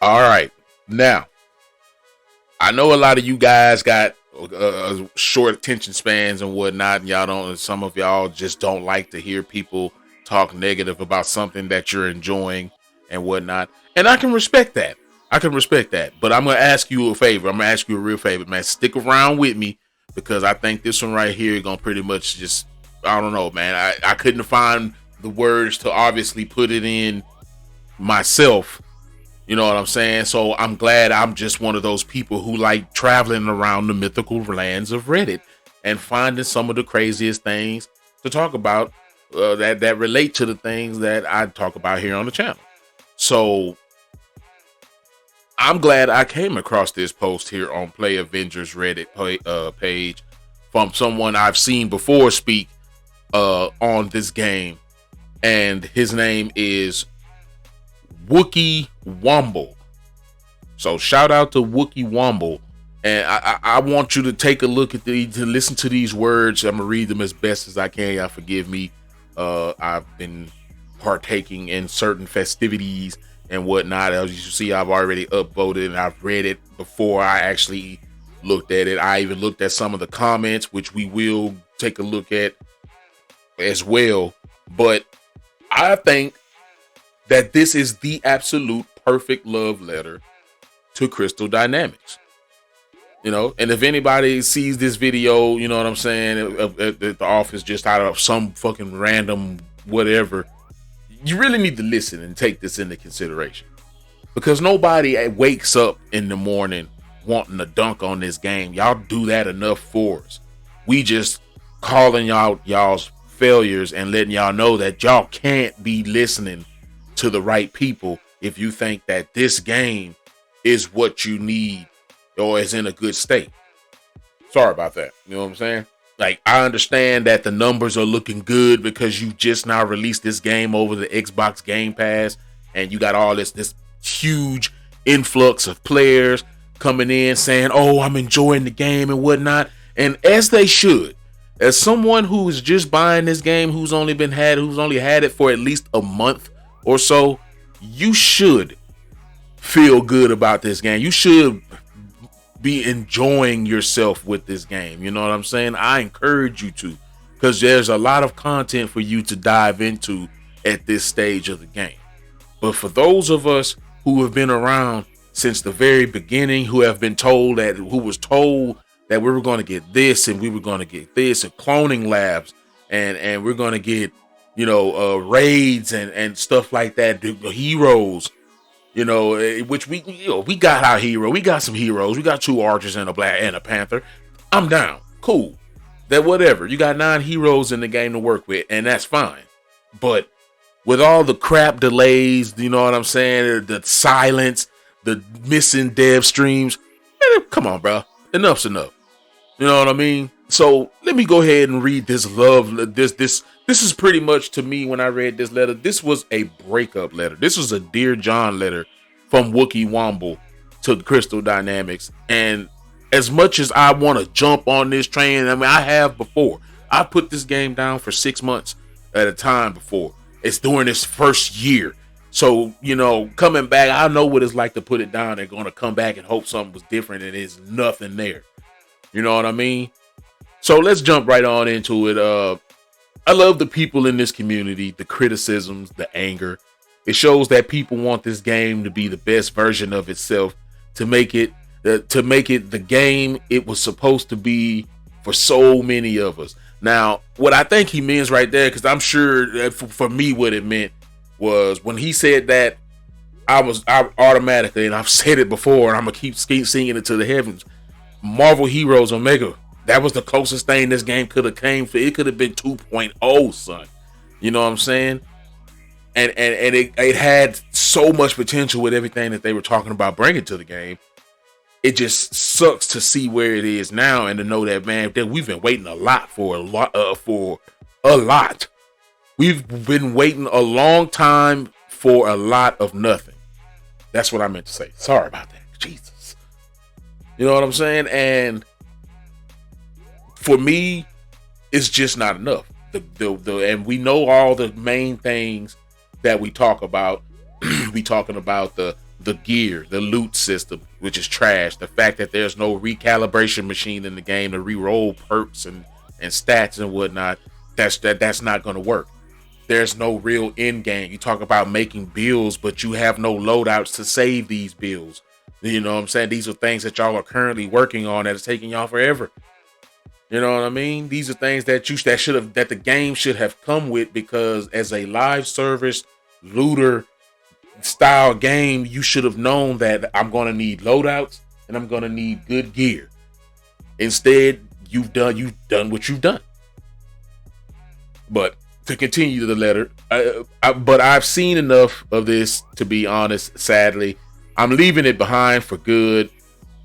All right. Now, I know a lot of you guys got short attention spans and whatnot, and y'all don't. Some of y'all just don't like to hear people talk negative about something that you're enjoying and whatnot. And I can respect that. I can respect that. But I'm gonna ask you a favor. I'm gonna ask you a real favor, man. Stick around with me because I think this one right here is gonna pretty much just. I don't know, man. I couldn't find the words to obviously put it in myself. You know what I'm saying? So I'm glad I'm just one of those people who like traveling around the mythical lands of Reddit and finding some of the craziest things to talk about that relate to the things that I talk about here on the channel. So I'm glad I came across this post here on PlayAvengers Reddit page from someone I've seen before speak on this game, and his name is Wookie Womble. So shout out to Wookie Womble, and I want you to take a look at to listen to these words. I'm gonna read them as best as I can. Y'all forgive me. I've been partaking in certain festivities and whatnot. As you see, I've already upvoted and I've read it before I actually looked at it. I even looked at some of the comments, which we will take a look at as well. But I think that this is the absolute perfect love letter to Crystal Dynamics. You know, and if anybody sees this video, you know what I'm saying, at the office just out of some fucking random whatever, you really need to listen and take this into consideration. Because nobody wakes up in the morning wanting to dunk on this game. Y'all do that enough for us. We just calling y'all's failures and letting y'all know that y'all can't be listening to the right people if you think that this game is what you need or is in a good state. Sorry about that. You know what I'm saying? Like, I understand that the numbers are looking good because you just now released this game over the Xbox Game Pass and you got all this huge influx of players coming in saying, oh, I'm enjoying the game and whatnot. And as they should. As someone who is just buying this game, who's only had it for at least a month or so, you should feel good about this game. You should be enjoying yourself with this game. You know what I'm saying? I encourage you to, because there's a lot of content for you to dive into at this stage of the game. But for those of us who have been around since the very beginning, who was told that we were going to get this and we were going to get this and cloning labs and we're going to get, raids and stuff like that, the heroes, which we got our hero. We got some heroes. We got 2 archers and a black and a panther. I'm down. Cool. That whatever. You got 9 heroes in the game to work with, and that's fine. But with all the crap delays, you know what I'm saying? The silence, the missing dev streams. Man, come on, bro. Enough's enough. You know what I mean? So let me go ahead and read this love. This is pretty much, to me, when I read this letter, this was a breakup letter. This was a Dear John letter from Wookie Womble to Crystal Dynamics. And as much as I want to jump on this train, I mean, I have before. I put this game down for 6 months at a time before. It's during this first year. So, coming back, I know what it's like to put it down and going to come back and hope something was different, and there's nothing there. You know what I mean? So let's jump right on into it. I love the people in this community, the criticisms, the anger. It shows that people want this game to be the best version of itself, to make it the game it was supposed to be for so many of us. Now, what I think he means right there, because I'm sure that for me what it meant was when he said that, I automatically, and I've said it before, and I'm gonna keep singing it to the heavens. Marvel Heroes Omega, that was the closest thing this game could have came to. It could have been 2.0, son. You know what I'm saying? And it had so much potential with everything that they were talking about bringing to the game. It just sucks to see where it is now and to know that, man, that we've been waiting a lot. We've been waiting a long time for a lot of nothing. That's what I meant to say. Sorry about that. Jesus. You know what I'm saying? And for me, it's just not enough. And we know all the main things that we talk about. We talking about the the gear, the loot system, which is trash. The fact that there's no recalibration machine in the game to re-roll perks and stats and whatnot, that's not going to work. There's no real end game. You talk about making builds, but you have no loadouts to save these builds. You know what I'm saying? These are things that y'all are currently working on that is taking y'all forever. You know what I mean? These are things that that the game should have come with, because as a live service looter style game, you should have known that I'm going to need loadouts and I'm going to need good gear. Instead, you've done what you've done. But to continue the letter, but I've seen enough of this, to be honest. Sadly, I'm leaving it behind for good.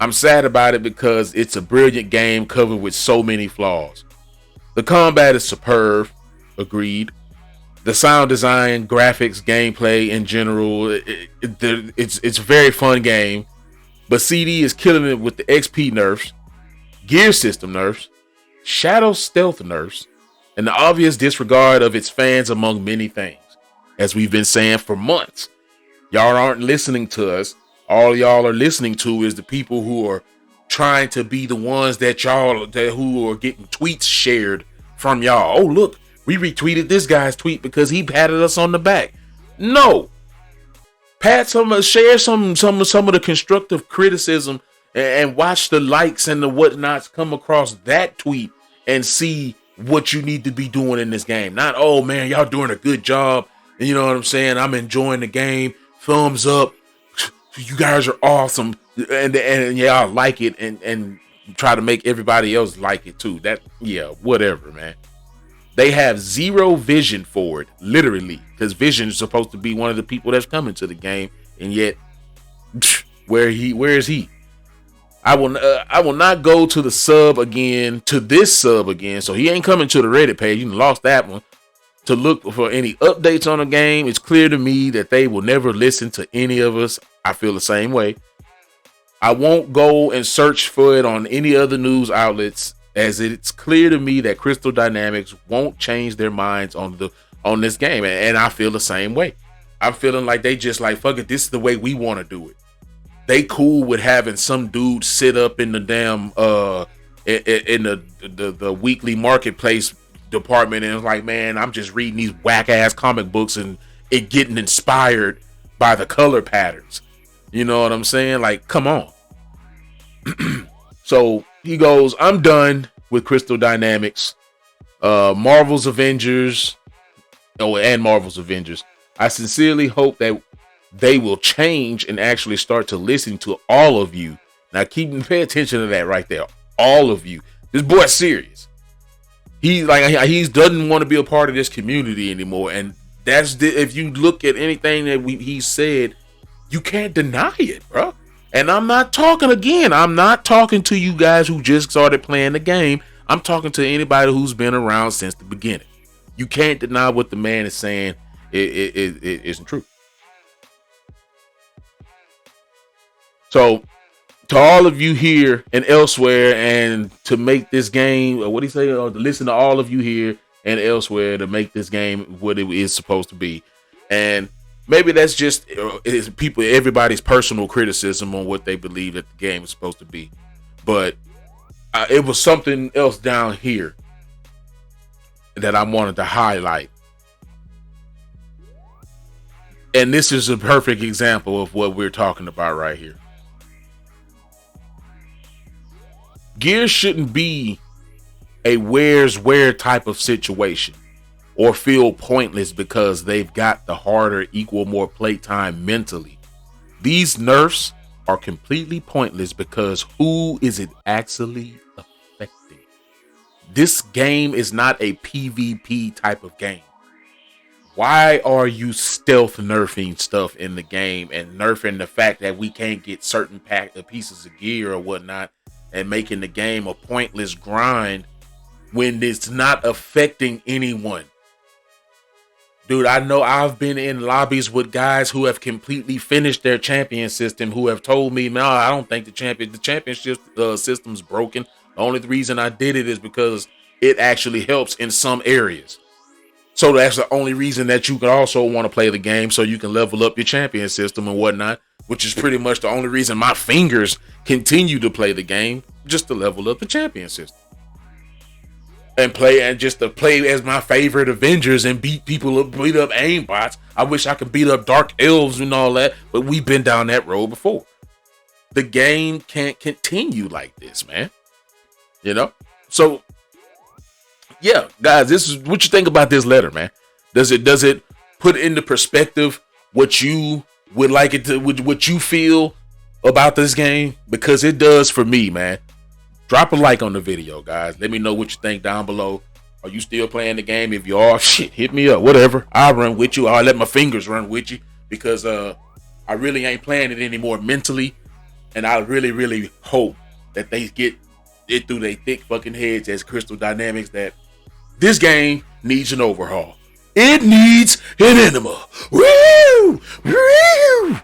I'm sad about it because it's a brilliant game covered with so many flaws. The combat is superb, agreed. The sound design, graphics, gameplay in general, it's a very fun game. But CD is killing it with the XP nerfs, gear system nerfs, shadow stealth nerfs, and the obvious disregard of its fans, among many things. As we've been saying for months, y'all aren't listening to us. All y'all are listening to is the people who are trying to be the ones who are getting tweets shared from y'all. Oh, look, we retweeted this guy's tweet because he patted us on the back. No, share some of the constructive criticism and watch the likes and the whatnots come across that tweet and see what you need to be doing in this game. Not, oh man, y'all doing a good job. You know what I'm saying? I'm enjoying the game. Thumbs up. You guys are awesome, and yeah, I like it, and try to make everybody else like it too. Whatever, man. They have zero vision for it, literally, because Vision is supposed to be one of the people that's coming to the game, and yet, where is he? I will not go to this sub again. So he ain't coming to the Reddit page. You lost that one. To look for any updates on the game. It's clear to me that they will never listen to any of us. I feel the same way. I won't go and search for it on any other news outlets, as it's clear to me that Crystal Dynamics won't change their minds on this game, and I feel the same way. I'm feeling like they just like, fuck it, this is the way we want to do it. They cool with having some dude sit up in the damn in the weekly marketplace department and it's like, man, I'm just reading these whack ass comic books and it getting inspired by the color patterns. You know what I'm saying? Like, come on. So he goes, I'm done with Crystal Dynamics, Marvel's Avengers. I sincerely hope that they will change and actually start to listen to all of you. Now pay attention to that right there. All of you. This boy's serious. He doesn't want to be a part of this community anymore, and if you look at anything that he said, you can't deny it, bro. And I'm not talking to you guys who just started playing the game. I'm talking to anybody who's been around since the beginning. You can't deny what the man is saying. It isn't true. So, to all of you here and elsewhere, and to make this game, what do you say? To listen to all of you here and elsewhere to make this game what it is supposed to be. And maybe that's just everybody's personal criticism on what they believe that the game is supposed to be. But it was something else down here that I wanted to highlight. And this is a perfect example of what we're talking about right here. Gear shouldn't be a where's where type of situation or feel pointless because they've got the harder, equal more playtime mentally. These nerfs are completely pointless because who is it actually affecting? This game is not a PvP type of game. Why are you stealth nerfing stuff in the game and nerfing the fact that we can't get certain pieces of gear or whatnot and making the game a pointless grind when it's not affecting anyone? Dude, I know I've been in lobbies with guys who have completely finished their champion system who have told me, no, I don't think the championship system's broken. The only reason I did it is because it actually helps in some areas. So that's the only reason that you can also want to play the game, so you can level up your champion system and whatnot. which is pretty much the only reason my fingers continue to play the game, just to level up the champion system. And just to play as my favorite Avengers and beat people up, beat up aimbots. I wish I could beat up dark elves and all that, but we've been down that road before. The game can't continue like this, man. You know? So, yeah, guys, this is what you think about this letter, man. Does it put into perspective what you would like it to, what you feel about this game? Because it does for me, man. Drop a like on the video, guys. Let me know what you think down below. Are you still playing the game? If you are, shit, hit me up. Whatever. I'll run with you. I'll let my fingers run with you because I really ain't playing it anymore mentally. And I really, really hope that they get it through their thick fucking heads as Crystal Dynamics that this game needs an overhaul. It needs an enema. Woo! Woo!